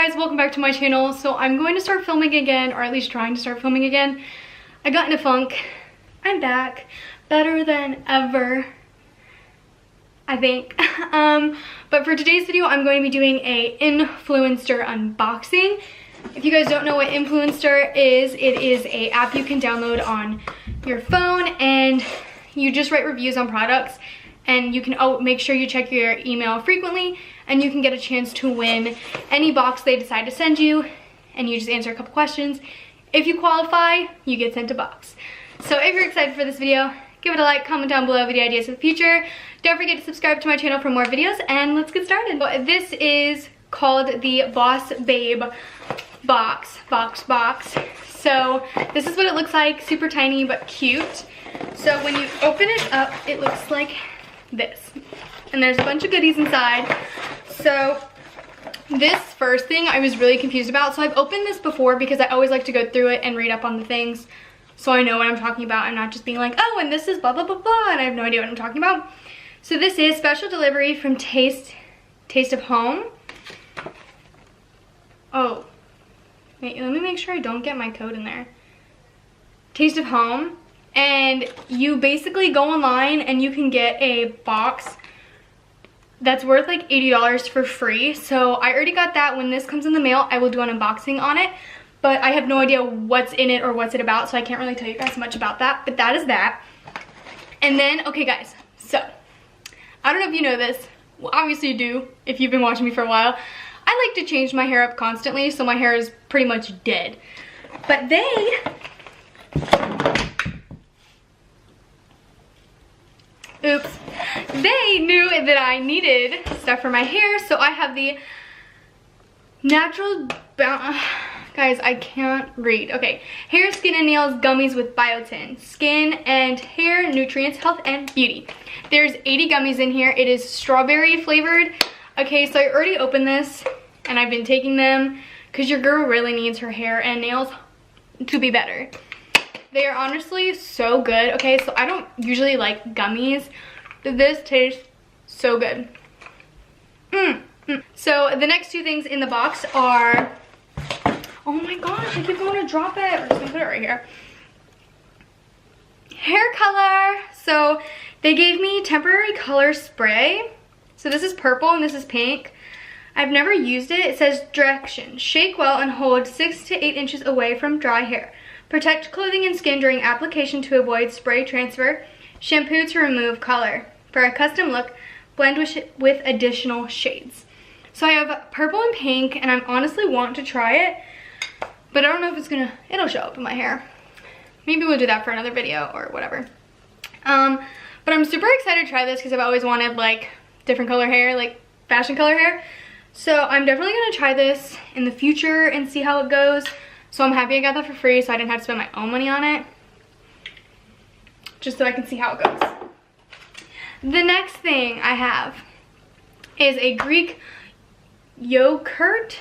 guys, welcome back to my channel. So I'm going to start filming again, or at least trying to start filming again. I got in a funk. I'm back, better than ever, I think. But for today's video, I'm going to be doing a Influenster unboxing. If you guys don't know what Influenster is, it is an app you can download on your phone, and you just write reviews on products, and you can make sure you check your email frequently, and you can get a chance to win any box they decide to send you, and you just answer a couple questions. If you qualify, you get sent a box. So if you're excited for this video, give it a like, comment down below video ideas for the future. Don't forget to subscribe to my channel for more videos, and let's get started. This is called the Boss Babe Voxbox. So this is what it looks like, super tiny but cute. So when you open it up, it looks like this, and there's a bunch of goodies inside. So this first thing I was really confused about. So I've opened this before because I always like to go through it and read up on the things so I know what I'm talking about. I'm not just being like, oh, and this is blah blah blah blah, and I have no idea what I'm talking about. So this is special delivery from Taste of Home. Oh, wait, let me make sure I don't get my code in there. Taste of Home. And you basically go online and you can get a box that's worth like $80 for free. So I already got that. When this comes in the mail, I will do an unboxing on it, but I have no idea what's in it or what's it about, so I can't really tell you guys much about that, but that is that. And then, okay guys, so I don't know if you know this. Well, obviously you do if you've been watching me for a while. I like to change my hair up constantly, so my hair is pretty much dead. But they knew that I needed stuff for my hair, so I have the natural, guys, I can't read. Okay, hair, skin, and nails gummies with biotin, skin and hair nutrients, health, and beauty. There's 80 gummies in here. It is strawberry flavored. Okay, so I already opened this, and I've been taking them because your girl really needs her hair and nails to be better. They are honestly so good. Okay, so I don't usually like gummies, but this tastes so good. So the next two things in the box are, oh my gosh, I keep going to drop it. We're just gonna put it right here. Hair color. So they gave me temporary color spray. So this is purple and this is pink. I've never used it. It says direction: shake well and hold 6 to 8 inches away from dry hair. Protect clothing and skin during application to avoid spray transfer. Shampoo to remove color. For a custom look, blend with additional shades. So I have purple and pink, and I honestly want to try it, but I don't know if it'll show up in my hair. Maybe we'll do that for another video or whatever. But I'm super excited to try this because I've always wanted like different color hair, like fashion color hair. So I'm definitely gonna try this in the future and see how it goes. So I'm happy I got that for free, so I didn't have to spend my own money on it, just so I can see how it goes. The next thing I have is a Greek yogurt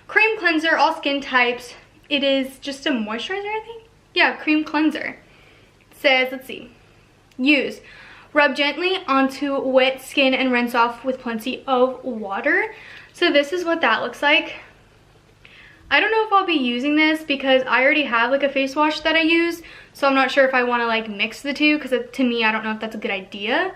cream cleanser, all skin types. It is just a moisturizer, I think. Yeah, cream cleanser. It says, let's see, use. Rub gently onto wet skin and rinse off with plenty of water. So this is what that looks like. I don't know if I'll be using this because I already have like a face wash that I use, so I'm not sure if I want to like mix the two, because to me I don't know if that's a good idea.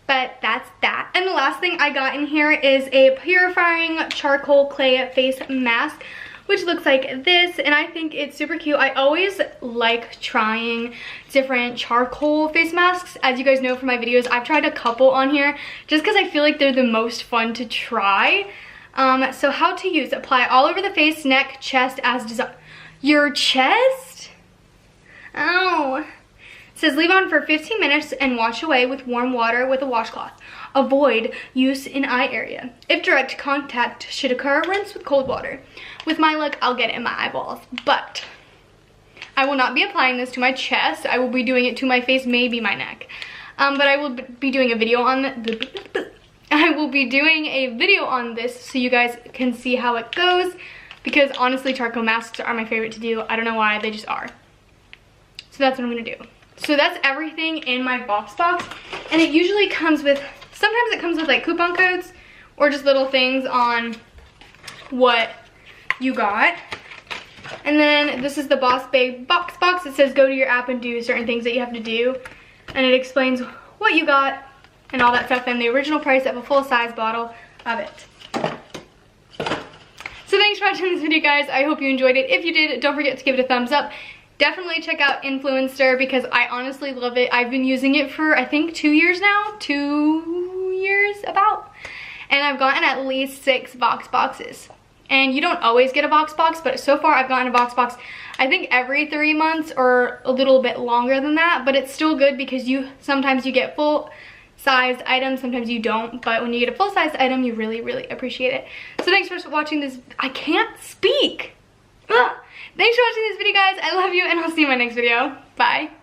But that's that. And the last thing I got in here is a Purifying charcoal clay face mask, which looks like this, and I think it's super cute. I always like trying different charcoal face masks. As you guys know from my videos, I've tried a couple on here just because I feel like they're the most fun to try. So how to use: apply all over the face, neck, chest as desired. Your chest? Oh. It says leave on for 15 minutes and wash away with warm water with a washcloth. Avoid use in eye area. If direct contact should occur, rinse with cold water. With my luck, I'll get it in my eyeballs, but I will not be applying this to my chest. I will be doing it to my face, maybe my neck. But I will be doing a video on this so you guys can see how it goes, because honestly charcoal masks are my favorite to do. I don't know why, they just are. So that's what I'm gonna do. So that's everything in my Voxbox, and it usually comes with, sometimes it comes with like coupon codes or just little things on what you got. And then this is the Boss Babe Voxbox. It says go to your app and do certain things that you have to do. And it explains what you got and all that stuff and the original price of a full-size bottle of it. So thanks for watching this video, guys. I hope you enjoyed it. If you did, don't forget to give it a thumbs up. Definitely check out Influenster because I honestly love it. I've been using it for, I think, 2 years now. 2 years about. And I've gotten at least 6 Voxboxes. And you don't always get a Voxbox, but so far I've gotten a Voxbox, I think every 3 months or a little bit longer than that. But it's still good because sometimes you get full-sized items, sometimes you don't. But when you get a full-sized item, you really, really appreciate it. So thanks for watching this. I can't speak. Ugh. Thanks for watching this video, guys. I love you, and I'll see you in my next video. Bye.